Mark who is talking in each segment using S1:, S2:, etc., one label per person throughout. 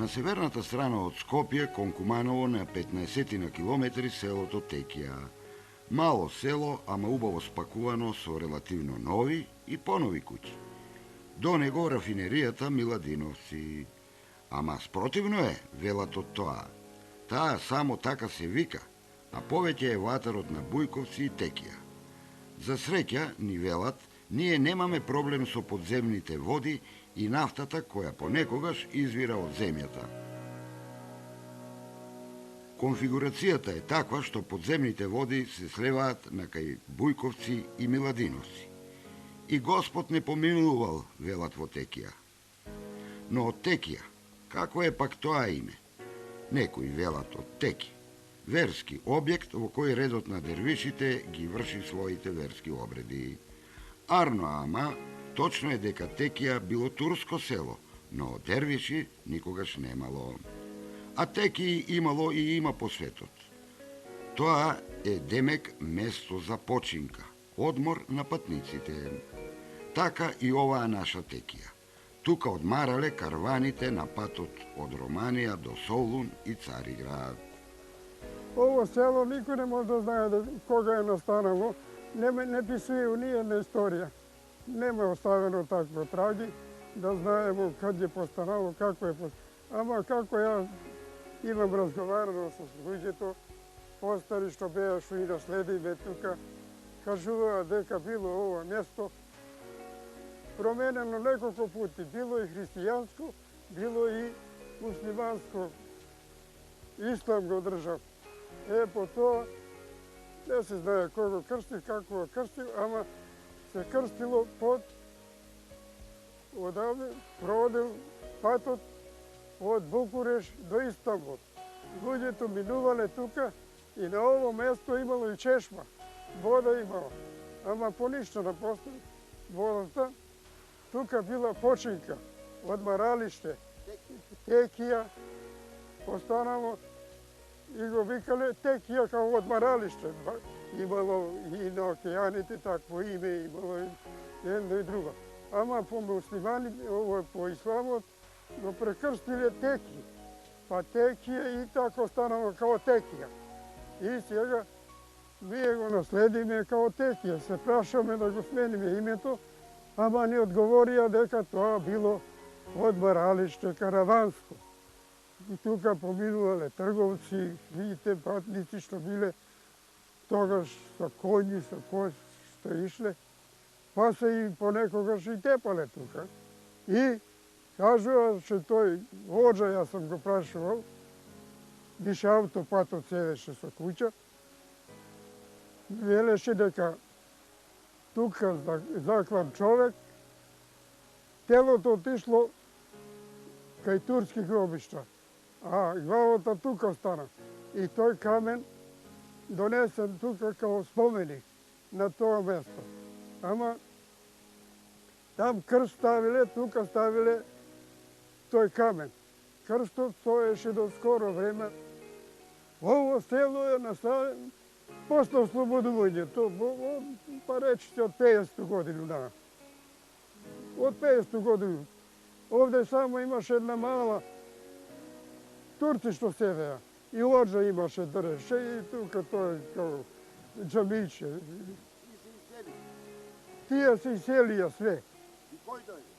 S1: На северната страна од Скопје, кон Куманово, на 15 на километри селото Текија. Мало село, ама убаво спакувано со релативно нови и понови куќи. До него рафинеријата Миладиновци. Ама спротивно е, велат од тоа. Таа само така се вика, а повеќе е ватарот на Бујковци и Текија. За среќа, ни велат, ние немаме проблем со подземните води и нафтата која понекогаш извира од земјата. Конфигурацијата е таква што подземните води се сливаат на кај Бујковци и Миладиновци. И Господ не помилувал, велат во Текија. Но од Текија, како е пак тоа име? Некои велат од Теки, верски објект во кој редот на дервишите ги врши своите верски обреди. Арно, ама, точно е дека Текија било турско село, но дервиши никогаш немало. А Теки имало и има по светот. Тоа е демек место за починка, одмор на патниците. Така и оваа наша Текија. Тука одмарале карваните на патот од Романија до Солун и Цариград.
S2: Ово село никој не може да знае кога е настанало. Не писува ни една историја. Нема оставено такво траги, да знаеме каде е постанало, како е постанало. Ама како ја имам разговарано со луѓето, постари што беа што и наследиве тука, кажуваа дека било ова место променено неколку пути. Било и христијанско, било и муслиманско. Ислам го држав. По тоа не се знае кој го крстил, како го крстил, ама се крстило под одавде, проводил патот од Букуреш до Истанбул. Луѓето минувале тука и на ово место имало и чешма. Вода имало, ама по ништо не постои водата. Тука била починка, одмаралиште, Текија, останало и го викале Текија као одмаралиште. Имало и на океаните такво име, имало и едно и друго. Ама по муслиманите, по исламот, го прекрстиле Теки. Па Текија и така останало као Текија. И сега ние го наследиме као Текија. Се прашаме да го смениме името, ама ни одговорија дека тоа било одмаралиште караванско. И тука поминувале трговци, видите, патници што биле тогаш со коњи, со кој што ишле, па се и понекогаш и тепале тука. И кажува че тој воджа, јас сум го прашувал, више автопатот седеше со куќа, велеше дека тука заклан човек, телото отишло кај турски гробишта, а главата тука остана. И тој камен донесен тука као споменик на тоа место. Ама там крст ставиле, тука ставиле тој камен. Крстот стоеше до скоро време. Ово село е наставено после ослободувањето, па речите од 50 години на. Од 50 години. Овде само имаше една мала турци што седеа. И орџа имаше дреше и тука тој као џамиće. Тие се иселија све.
S1: И кој дојде?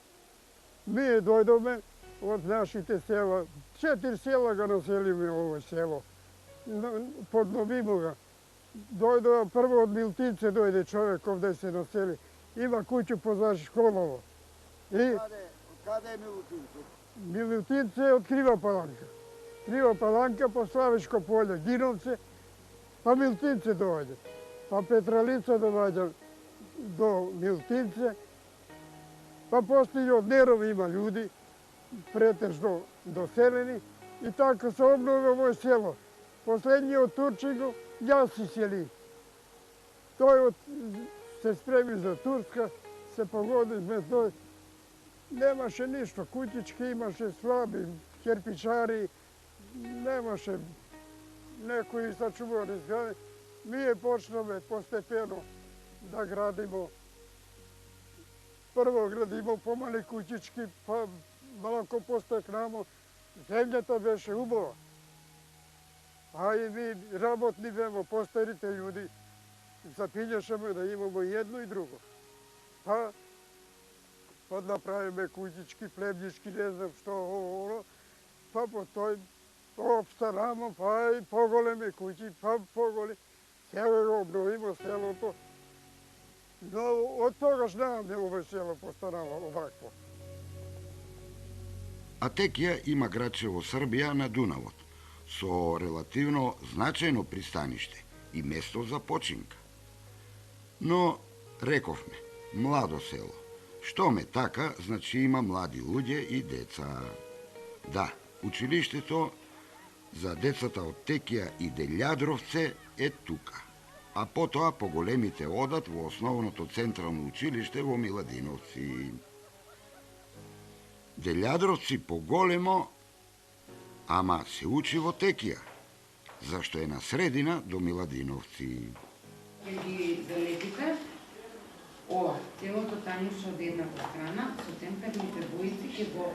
S2: Ние дојдоме од нашите села. 4 села го населиме ово село. Под Новимога. Дојдоа прво од Милтинце дојде човек овде се насели. Има куќу позад школово. И
S1: Каде е Милутинце?
S2: Милутинце е од Крива Паланка. Крива Паланка по Славешко поле, Гиновце, па Милтинце дојде. Па Петралица доаѓа до Милтинце, па после и од Нерово има луѓи, претежно доселени, и така се обнови ово село. Последниот Турчин јас си сели. Тој се спреми за Турска, се погоди без тој. Немаше ништо, куќички имаше слаби, керпичари, немаше некои сачувани згради. Ние почнаме постепено да градимо. Прво градимо помали куќички, па малко постекнамо, Земјата беше убава. А и ми работни беме, постарите луѓи, запињашаме да имамо и едно и друго. Па направиме куќички, плебњички, не знам што, па по тој обстанамо, па и поголеми куќи, па поголеми. Сега го обновимо селото. Но од тогаш немаме ова село постанало овакво.
S1: Атекија има градче во Србија на Дунавот, со релативно значајно пристаниште и место за починка. Но, рековме, младо село. Што ме така, значи има млади луѓе и деца. Да, училиштето за децата од Текија и Делјадровце е тука. А потоа поголемите одат во основното централно училиште во Миладиновци. Делјадровци поголемо, ама се учи во Текија, зашто е на средина до Миладиновци.
S3: Ќе ги залепите ова, целото танјуше од едната страна, со темперните боици ќе го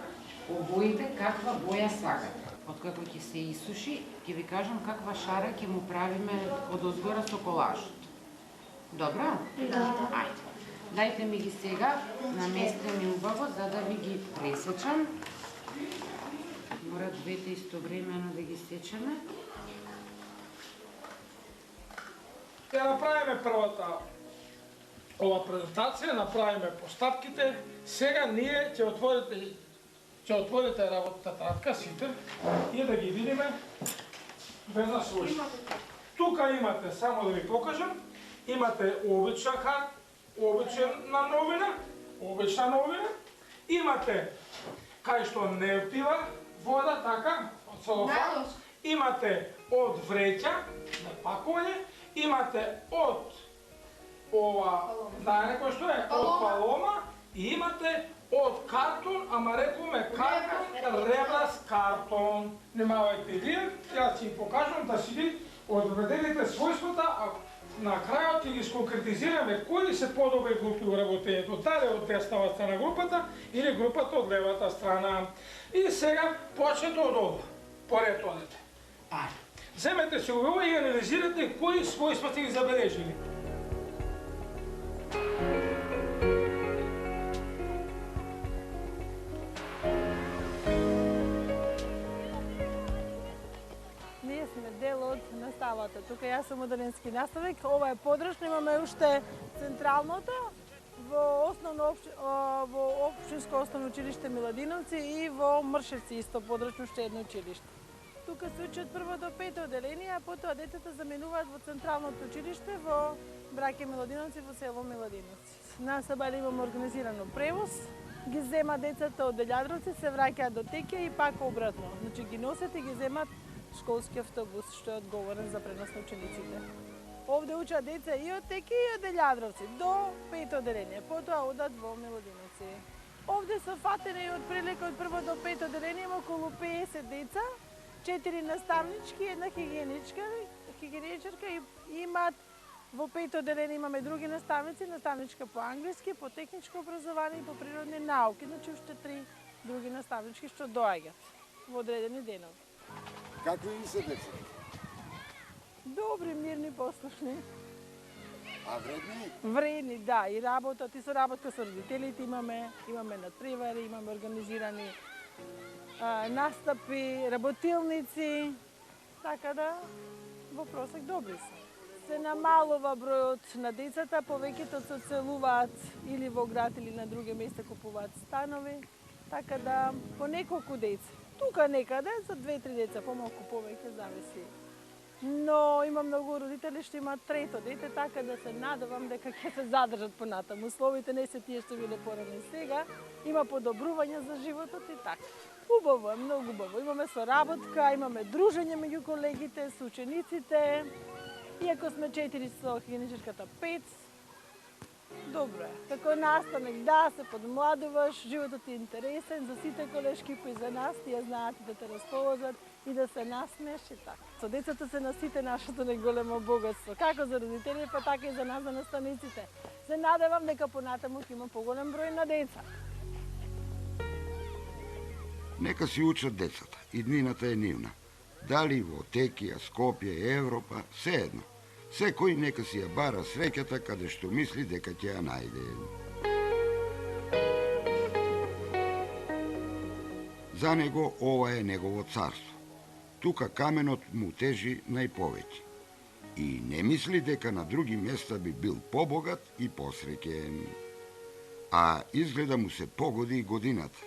S3: обоите каква боја сакате. Откако ќе се исуши, ќе ви кажам каква шара ќе му правиме од озгора со колажот. Добро?
S4: Да.
S3: Ајде. Дајте ми ги сега, наместете ми убаво, за да ви ги пресечам. Мора двете истовремено да ги сечеме.
S5: Ќе направиме првата ова презентација, направиме постапките. Сега ние ќе отворите работната татка сите и да ги видиме без да слушате. Тука имате, само да ви покажам, имате обична харта, обична новина, имате кај што не пива вода, така, од целофан, имате од вреќа, на пакување, имате од ова, знае некој што е, од палома, и имате од картон, ама рекуваме картон, ребрас картон. Немавајте вие, јас ќе покажам да си ви одведените својствата, а на крајот ќе ги сконкретизираме кои се подобри групи во работењето, дали од деснава страна групата или групата од левата страна. И сега почнете од ова, поред одете. Земете се ова и анализирате кои својства сте ги забележили.
S4: Ние сме дел од наставата. Тука јас сум оделенски наставник. Ова е подрачно, имаме уште централното во општинско основно училиште Миладиновци и во Мршевци исто подрачно уште едно училиште. Тука се учат прво до 5 оделение, а потоа децата заменуваат во централното училиште во Браќа Миладиновци во село Миладиновци. На Сабајле имаме организирано превоз, ги зема децата од Делјадровци, се враќаат до Текија и пак обратно. Значи ги носат и ги земат школски автобус што е одговорен за пренос на учениците. Овде учат деца и од Текија и од Делјадровци до 5 оделение, потоа одат во Миладиновци. Овде се фатени од прилика од прво до 5 оделение има околу 50 деца, 4 наставнички, една хигиеничарка и имат во 5 оделение имаме други наставници, наставничка по англиски, по техничко образование и по природни науки, значи уште 3 други наставнички што доаѓаат во одредени денови.
S6: Какви ви се децата?
S4: Добри, мирни, послушни.
S6: А вредни?
S4: Вредни, да, и работат, и со работка со родителите имаме надпревари, имаме организирани настапи, работилници, така да во просек добри се. Се намалува бројот на децата, повеќето се оцелуваат или во град или на други места купуваат станови, така да по неколку деца. Тука некаде за 2-3 деца, помалку повеќе зависи. Но има многу родители што имаат трето дете, така да се надевам дека ќе се задржат понатаму. Условите не се тие што биле порано сега, има подобрување за животот и така. Убаво е, многу убаво. Имаме соработка, имаме дружење меѓу колегите, со учениците. Иако сме 4 со хигиеничарката 5, добро е. Како наставник, да, се подмладуваш, животот е интересен за сите колешки кои за нас, тие знаат да те расположат и да се насмееш и така. Со децата се на сите нашето најголемо богатство, како за родители, па така и за нас, за наставниците. Се надевам дека понатаму ќе има поголем број на деца.
S1: Нека си учат децата, иднината е нивна. Дали во Текија, Скопје, Европа, сеедно. Секој нека си ја бара среќата каде што мисли дека ќе ја најде. За него ова е негово царство. Тука каменот му тежи најповеќе. И не мисли дека на други места би бил побогат и посреќен. А изгледа му се погоди годината.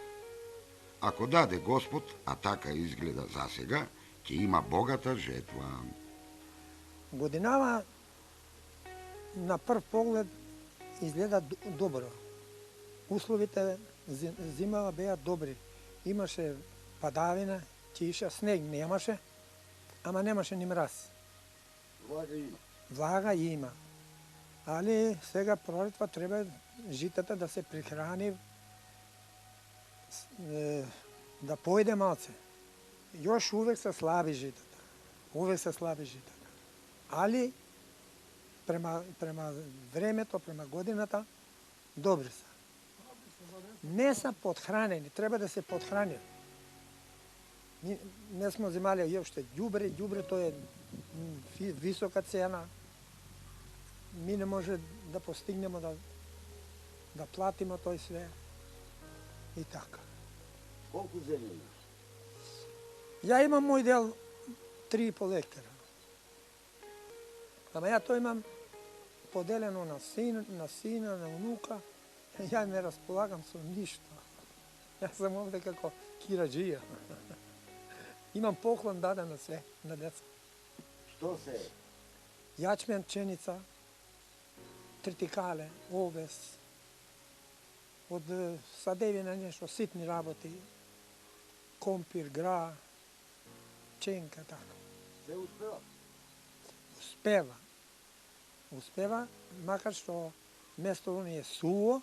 S1: Ако даде Господ, а така изгледа засега, ќе има богата жетва.
S7: Годинава на прв поглед изгледа добро. Условите зимава беа добри. Имаше падавина, киша, снег немаше, ама немаше ни мраз.
S6: Влага има.
S7: Влага има. Али сега пролетва треба житата да се прихрани, да појде малце. Још увек се слаби житата. Увек се слаби житата. Али према времето, према годината, добри се. Не се подхранени, треба да се подхранят. Не сме земали јопште ѓубре, ѓубрето е висока цена. Ми не може да постигнемо да платиме тој све. И така.
S6: Колку земја имаш?
S7: Ја имам мој дел 3,5 хектара. Ама ја тоа имам поделено на сина, на унука. Ја не располагам со ништо. Јас сум овде како кираџија. Имам поклон даден на све, на деца.
S6: Што се?
S7: Јачмен, пченица, тритикале, овес, од садевина нешто, ситни работи, компир, гра, пченка, така.
S6: Се успева?
S7: Успева, макар што место не е суво,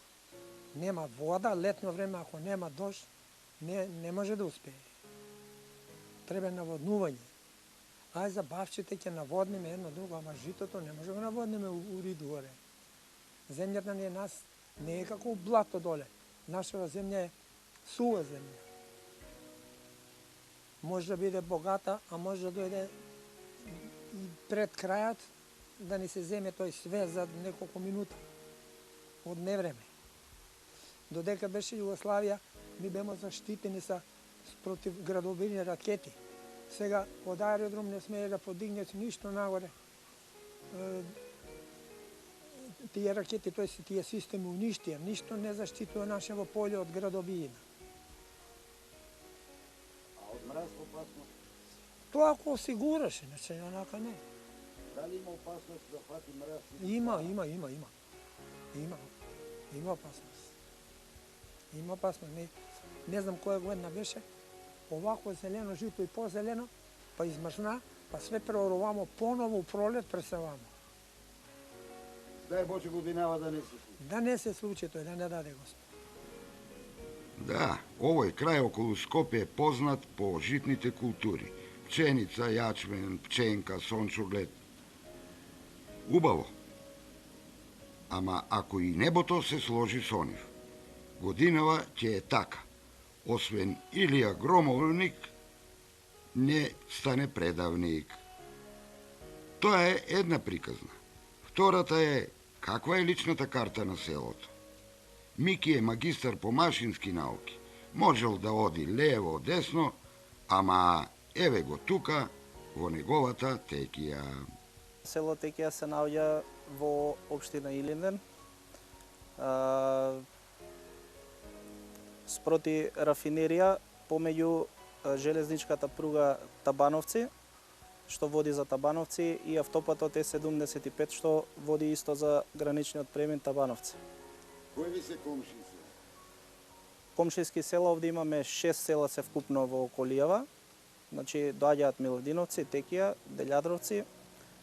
S7: нема вода, летно време ако нема дожд, не може да успее. Треба наводнување. Ај за бавчите ќе наводниме едно друго, ама житото не може да наводниме у рид горе. Земјата ни е нас, не е како блато доле. Нашава земја е сува земја. Може да биде богата, а може да дојде и пред крајот да ни се земе тој све за неколку минута од невреме. Додека беше Југославија, ми бемо заштитени против градобини ракети. Сега од аеродром не смее да подигнат ништо нагоре. Тие ракети, тие системи уништија, ништо не заштитува нашево поле од градобиина.
S6: А од мраз опасност?
S7: Тоа ако осигураше, иначе онака не.
S6: Дали има опасност да фати мраз?
S7: Има. Има опасност. Има опасност. Не знам која година беше, овако зелено жито и позелено, па измрзна, па све преоровамо поново у пролет пресевамо.
S6: Дај Боже годинава да не се случи.
S7: Да не се случи тој, да не даде Господ.
S1: Да, овој крај околу Скопје е познат по житните култури. Пченица, јачмен, пченка, сончоглед. Убаво. Ама ако и небото се сложи со нив, годинава ќе е така. Освен Илија Громовник, не стане предавник. Тоа е една приказна. Втората е каква е личната карта на селото. Мики е магистар по машински науки. Можел да оди лево, десно, ама еве го тука, во неговата Текија.
S8: Село Текија се наоѓа во општина Илинден. Спроти рафинерија, помеѓу железничката пруга Табановци, што води за Табановци, и автопатот Е75, што води исто за граничниот премин Табановци.
S6: Кои ви се комши се?
S8: Комшиски села, овде имаме 6 села се вкупно во околијава. Значи, доаѓаат Милодиновци, Текија, Делјадровци,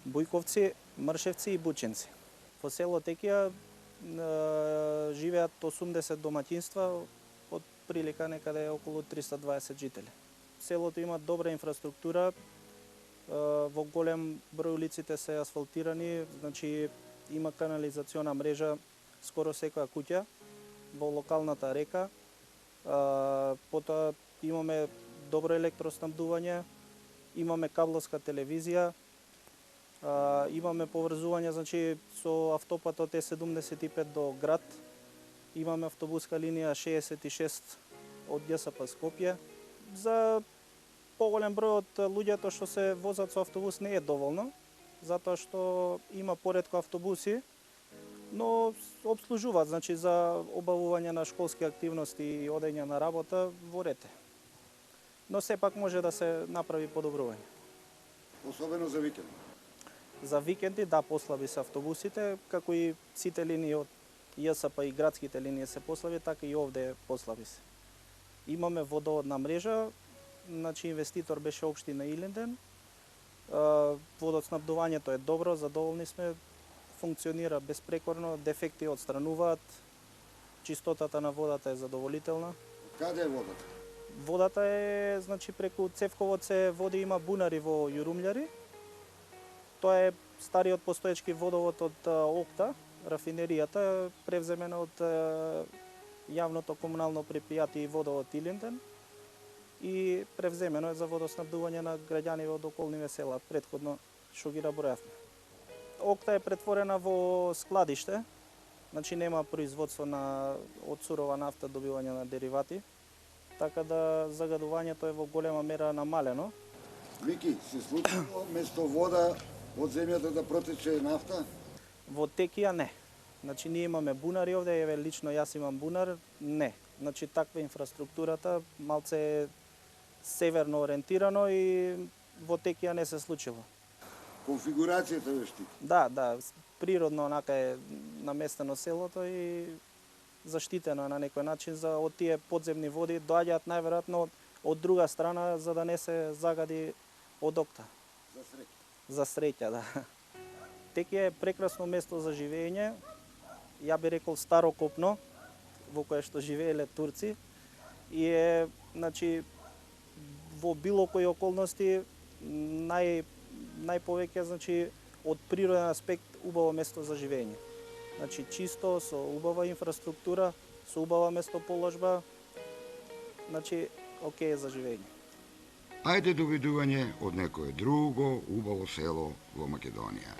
S8: Бујковци, Мршевци и Бучинци. Во село Текија живеат 80 домаќинства, од прилика некаде околу 320 жители. Селото има добра инфраструктура, во голем број улиците се асфалтирани, значи има канализациона мрежа скоро секоја куќа, во локалната река, потоа имаме добро електроснабдување, имаме кабловска телевизија, имаме поврзување значи со автопатот Е75 до град, имаме автобуска линија 66 од ЈСП Скопје. За поголем број од луѓето што се возат со автобус не е доволно, затоа што има поретко автобуси, но обслужуваат значи за обавување на школски активности и одење на работа во ред. Но сепак може да се направи подобрување.
S6: Особено за викенд.
S8: За викенди да, послаби се автобусите, како и сите линии од ЈСП и градските линии се послаби, така и овде послаби се. Имаме водоводна мрежа, значи инвеститор беше општина Илинден. Водоснабдувањето е добро, задоволни сме, функционира безпрекорно, дефекти отстрануваат, чистотата на водата е задоволителна.
S6: Каде е водата?
S8: Водата е, значи, преку Цевковот се води, има бунари во Јурумљари. Тоа е стариот постоечки водовод од Окта, рафинеријата, превземена од јавното комунално предпријатие и водовод Илинден и превземено е за водоснабдување на граѓани од околниве села, претходно што ги набројавме. Окта е претворена во складиште, значи нема производство од сурова нафта, добивање на деривати, така да загадувањето е во голема мера намалено.
S6: Мики, се случило место вода од земјата да протече нафта?
S8: Во Текија не. Значи ние имаме бунари овде, еве лично јас имам бунар, не. Значи таква инфраструктурата малце е северно ориентирано и во Текија не се случило.
S6: Конфигурацијата ве штити?
S8: Да, природно онака е наместено селото и заштитено на некој начин за од тие подземни води доаѓаат најверојатно од друга страна за да не се загади од Окта.
S6: За среќа.
S8: За среќа, да. Текија е прекрасно место за живење. Ја би рекол старо копно во кое што живееле турци и е, значи, во било кои околности најповеќе, значи, од природен аспект убаво место за живење. Значи чисто, со убава инфраструктура, со убава местоположба, значи окей за живење.
S1: Ајде довидување од некое друго убаво село во Македонија.